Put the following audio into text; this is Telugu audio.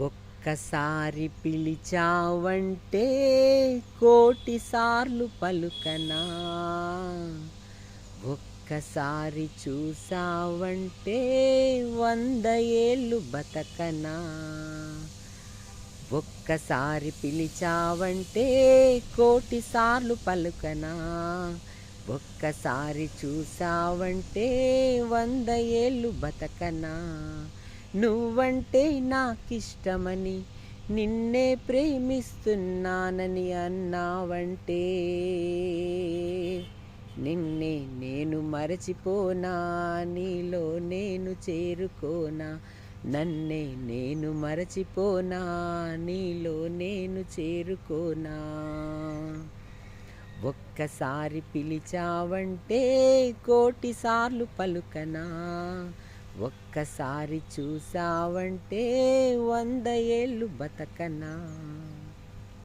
ఒక్కసారి పిలిచావంటే కోటి సార్లు పలుకనా, ఒక్కసారి చూసావంటే 100 ఏళ్ళు బతకనా. ఒక్కసారి పిలిచావంటే కోటి సార్లు పలుకనా, ఒక్కసారి చూసావంటే 100 ఏళ్ళు బతకనా. నువ్వంటే నాకిష్టమని నిన్నే ప్రేమిస్తున్నానని అన్నావంటే నిన్నే నేను మరచిపోనా, నీలో నేను చేరుకోనా. నన్నే నేను మరచిపోనా, నీలో నేను చేరుకోనా. ఒక్కసారి పిలిచావంటే కోటి సార్లు పలుకనా, ఒక్కసారి చూసావంటే 100 ఏళ్ళు బతకనా.